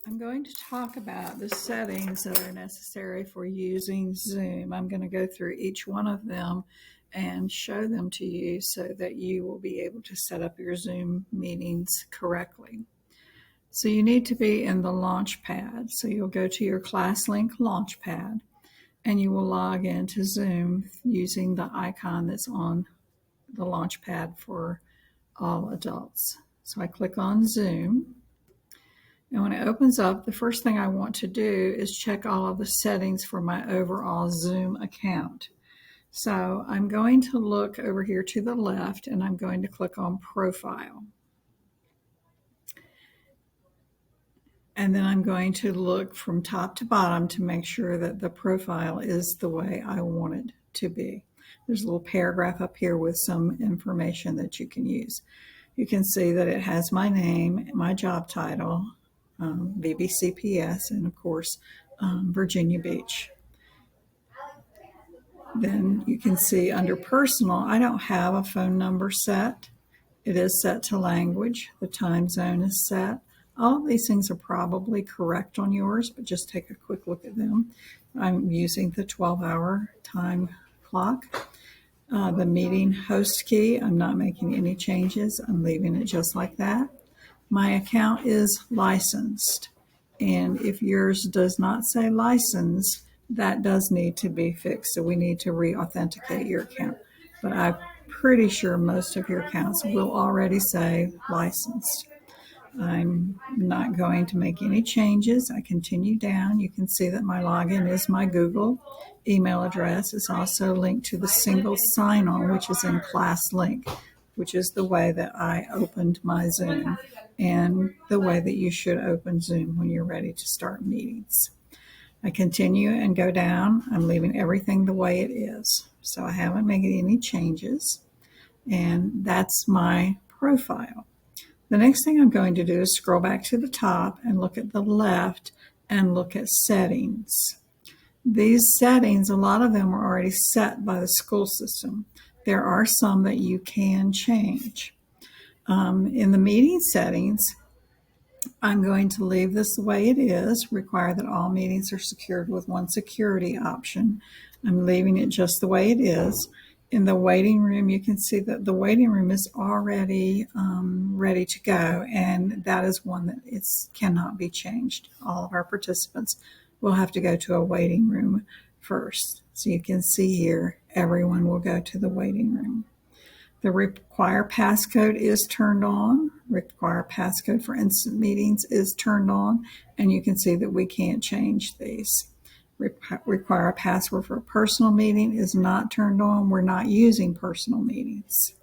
I'm going to talk about the settings that are necessary for using Zoom. I'm going to go through each one of them and show them to you so that you will be able to set up your Zoom meetings correctly. So you need to be in the Launchpad. So you'll go to your ClassLink Launchpad and you will log into Zoom using the icon that's on the Launchpad for all adults. So I click on Zoom. And when it opens up, the first thing I want to do is check all of the settings for my overall Zoom account. So I'm going to look over here to the left and I'm going to click on Profile. And then I'm going to look from top to bottom to make sure that the profile is the way I want it to be. There's a little paragraph up here with some information that you can use. You can see that it has my name, my job title, VBCPS, and of course, Virginia Beach. Then you can see under personal, I don't have a phone number set. It is set to language. The time zone is set. All of these things are probably correct on yours, but just take a quick look at them. I'm using the 12-hour time clock. The meeting host key, I'm not making any changes. I'm leaving it just like that. My account is licensed. And if yours does not say license, that does need to be fixed. So we need to re-authenticate your account. But I'm pretty sure most of your accounts will already say licensed. I'm not going to make any changes. I continue down. You can see that my login is my Google email address. It's also linked to the single sign-on, which is in ClassLink, which is the way that I opened my Zoom and the way that you should open Zoom when you're ready to start meetings. I continue and go down. I'm leaving everything the way it is. So I haven't made any changes. And that's my profile. The next thing I'm going to do is scroll back to the top and look at the left and look at settings. These settings, a lot of them are already set by the school system. There are some that you can change. In the meeting settings, I'm going to leave this the way it is, require that all meetings are secured with one security option. I'm leaving it just the way it is. In the waiting room, you can see that the waiting room is already ready to go, and that is one that cannot be changed. All of our participants will have to go to a waiting room first. So you can see here, everyone will go to the waiting room. The require passcode is turned on. Require passcode for instant meetings is turned on, and you can see that we can't change these. Require a password for a personal meeting is not turned on. We're not using personal meetings.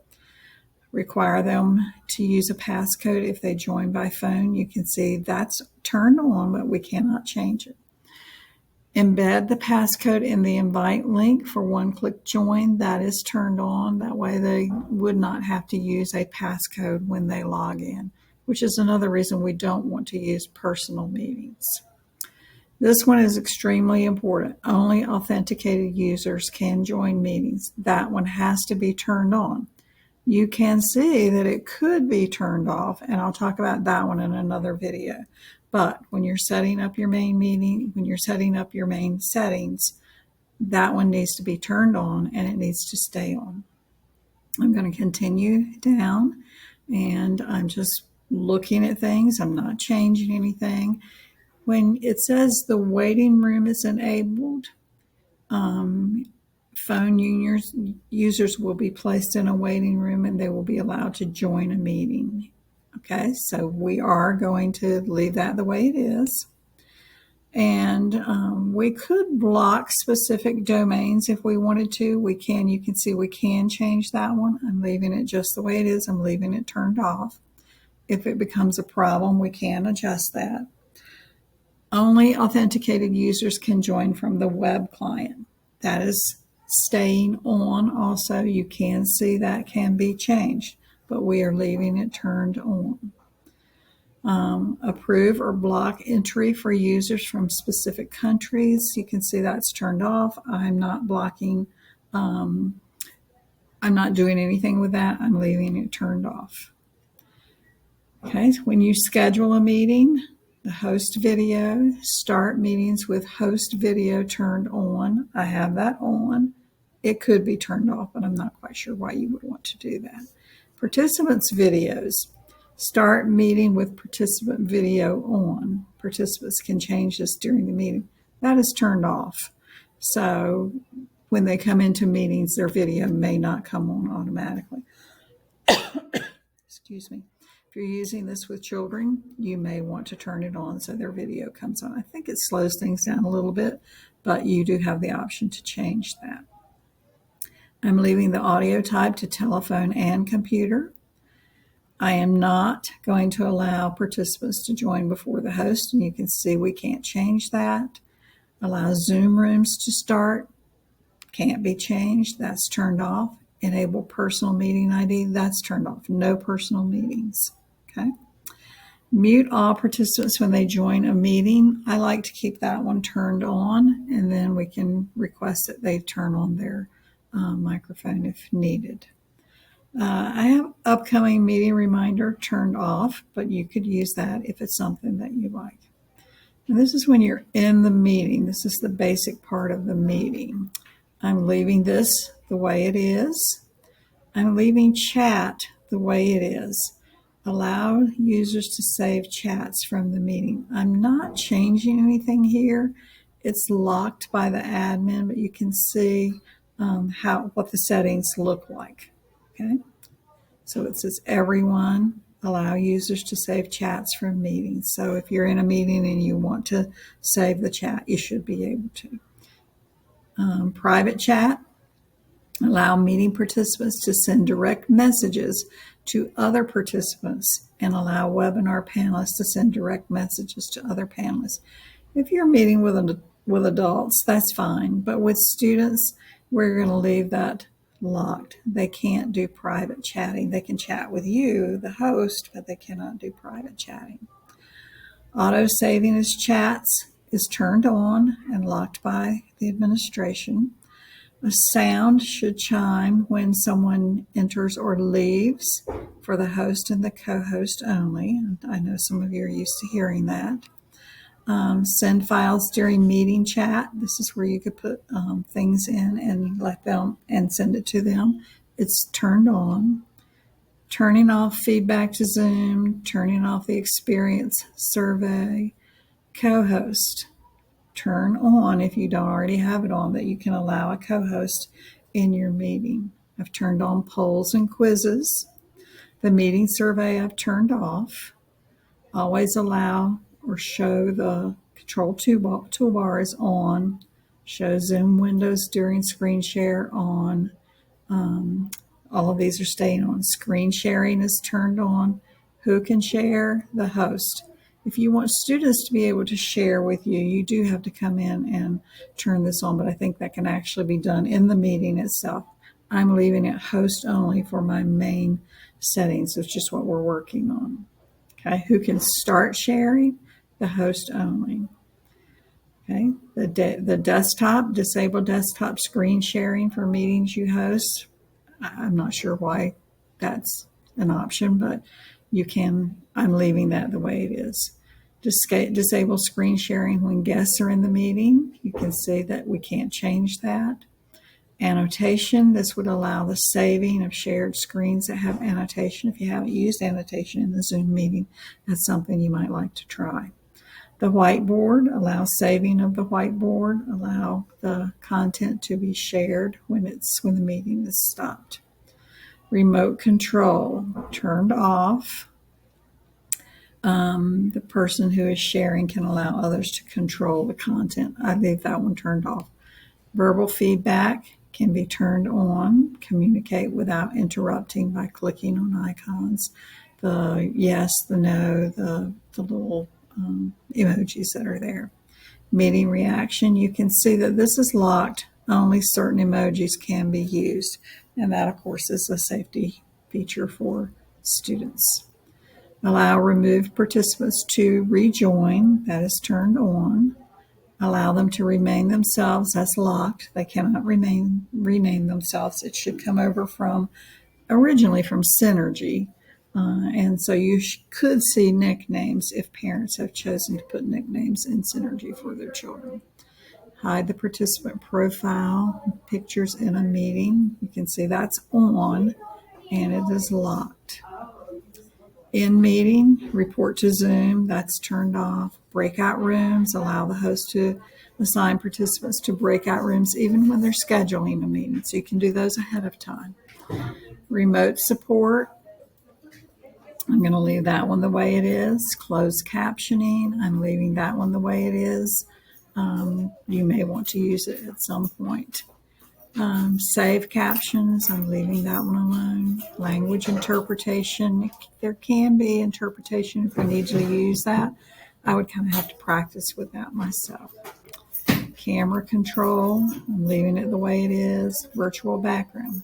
Require them to use a passcode if they join by phone. You can see that's turned on, but we cannot change it. Embed the passcode in the invite link for one-click join. That is turned on. That way they would not have to use a passcode when they log in, which is another reason we don't want to use personal meetings. This one is extremely important. Only authenticated users can join meetings. That one has to be turned on. You can see that it could be turned off, and I'll talk about that one in another video. But when you're setting up your main meeting, when you're setting up your main settings, that one needs to be turned on and it needs to stay on. I'm going to continue down and I'm just looking at things. I'm not changing anything. When it says the waiting room is enabled, phone users will be placed in a waiting room and they will be allowed to join a meeting. Okay, so we are going to leave that the way it is. And we could block specific domains if we wanted to. We can. You can see we can change that one. I'm leaving it just the way it is. I'm leaving it turned off. If it becomes a problem, we can adjust that. Only authenticated users can join from the web client. That is staying on also. You can see that can be changed, but we are leaving it turned on. Approve or block entry for users from specific countries. You can see that's turned off. I'm not blocking. I'm not doing anything with that. I'm leaving it turned off. Okay, so when you schedule a meeting, The host video, start meetings with host video turned on. I have that on. It could be turned off, but I'm not quite sure why you would want to do that. Participants videos, start meeting with participant video on. Participants can change this during the meeting. That is turned off. So when they come into meetings, their video may not come on automatically. Excuse me. If you're using this with children, you may want to turn it on so their video comes on. I think it slows things down a little bit, but you do have the option to change that. I'm leaving the audio type to telephone and computer. I am not going to allow participants to join before the host, and you can see we can't change that. Allow Zoom rooms to start. Can't be changed. That's turned off. Enable personal meeting ID. That's turned off. No personal meetings. Okay. Mute all participants when they join a meeting. I like to keep that one turned on, and then we can request that they turn on their microphone if needed. I have upcoming meeting reminder turned off, but you could use that if it's something that you like. And this is when you're in the meeting. This is the basic part of the meeting. I'm leaving this the way it is. I'm leaving chat the way it is. Allow users to save chats from the meeting. I'm not changing anything here. It's locked by the admin, but you can see what the settings look like. Okay, so it says everyone, allow users to save chats from meetings. So if you're in a meeting and you want to save the chat, you should be able to. Private chat, allow meeting participants to send direct messages to other participants and allow webinar panelists to send direct messages to other panelists. If you're meeting with adults, that's fine, but with students, we're going to leave that locked. They can't do private chatting. They can chat with you, the host, but they cannot do private chatting. Auto saving as chats is turned on and locked by the administration. A sound should chime when someone enters or leaves for the host and the co-host only. I know some of you are used to hearing that. Send files during meeting chat. This is where you could put things in and let them and send it to them. It's turned on. Turning off feedback to Zoom, turning off the experience survey. Co-host, turn on if you don't already have it on that you can allow a co-host in your meeting. I've turned on polls and quizzes. The meeting survey I've turned off. Always allow or show the control toolbar is on. Show Zoom windows during screen share on. All of these are staying on. Screen sharing is turned on. Who can share? The host. If you want students to be able to share with you, you do have to come in and turn this on, but I think that can actually be done in the meeting itself. I'm leaving it host only for my main settings. It's just what we're working on. Okay, who can start sharing? The host only. Okay, the desktop, disable desktop screen sharing for meetings you host. I'm not sure why that's an option, but you can, I'm leaving that the way it is. Disable screen sharing when guests are in the meeting. You can see that we can't change that. Annotation, this would allow the saving of shared screens that have annotation. If you haven't used annotation in the Zoom meeting, that's something you might like to try. The whiteboard, allow saving of the whiteboard, allow the content to be shared when the meeting is stopped. Remote control, turned off. The person who is sharing can allow others to control the content. I leave that one turned off. Verbal feedback can be turned on. Communicate without interrupting by clicking on icons. The yes, the no, the little emojis that are there. Meeting reaction, you can see that this is locked. Only certain emojis can be used. And that, of course, is a safety feature for students. Allow removed participants to rejoin. That is turned on. Allow them to remain themselves. That's locked. They cannot rename themselves. It should come over originally from Synergy. And so you could see nicknames if parents have chosen to put nicknames in Synergy for their children. Hide the participant profile, pictures in a meeting. You can see that's on and it is locked. In meeting, report to Zoom, that's turned off. Breakout rooms, allow the host to assign participants to breakout rooms even when they're scheduling a meeting. So you can do those ahead of time. Remote support, I'm going to leave that one the way it is. Closed captioning, I'm leaving that one the way it is. You may want to use it at some point. Save captions, I'm leaving that one alone. Language interpretation, there can be interpretation if we need to use that. I would kind of have to practice with that myself. Camera control, I'm leaving it the way it is. Virtual background.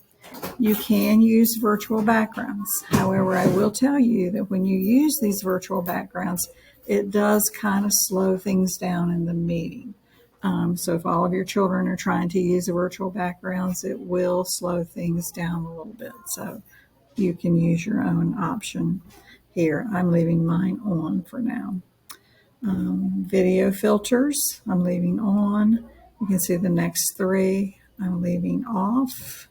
You can use virtual backgrounds. However, I will tell you that when you use these virtual backgrounds, it does kind of slow things down in the meeting. So if all of your children are trying to use the virtual backgrounds, it will slow things down a little bit. So you can use your own option here. I'm leaving mine on for now. Video filters, I'm leaving on. You can see the next three I'm leaving off.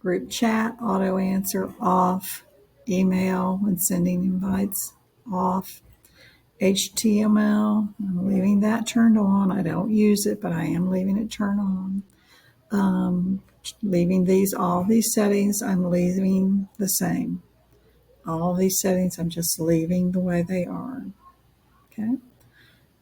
Group chat, auto answer off. Email when sending invites off. HTML, I'm leaving that turned on. I don't use it, but I am leaving it turned on. Leaving all these settings, I'm leaving the same. All these settings, I'm just leaving the way they are. Okay.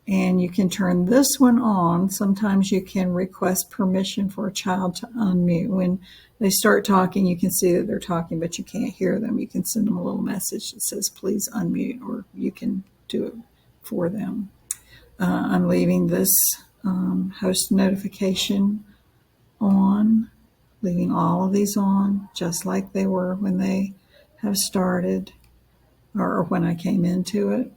And you can turn this one on. Sometimes you can request permission for a child to unmute. When they start talking, you can see that they're talking, but you can't hear them. You can send them a little message that says, please unmute, or you can do it for them. I'm leaving this host notification on, leaving all of these on, just like they were when they have started or when I came into it.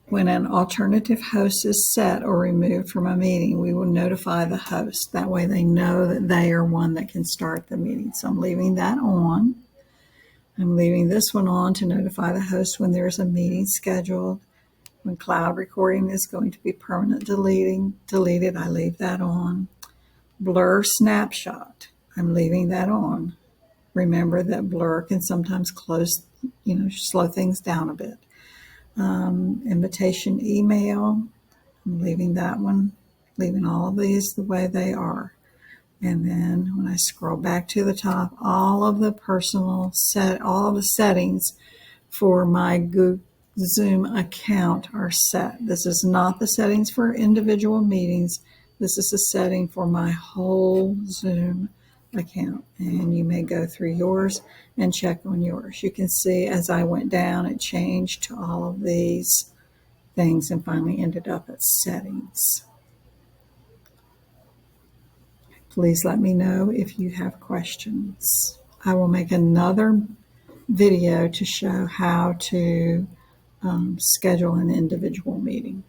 When an alternative host is set or removed from a meeting, we will notify the host. That way they know that they are one that can start the meeting. So I'm leaving that on. I'm leaving this one on to notify the host when there's a meeting scheduled. When cloud recording is going to be permanent deleted, I leave that on. Blur snapshot, I'm leaving that on. Remember that blur can sometimes slow things down a bit. Invitation email, I'm leaving that one, leaving all of these the way they are. And then when I scroll back to the top, all of the settings for my Google Zoom account are set. This is not the settings for individual meetings. This is a setting for my whole Zoom account. And you may go through yours and check on yours. You can see as I went down, it changed to all of these things and finally ended up at settings. Please let me know if you have questions. I will make another video to show how to schedule an individual meeting.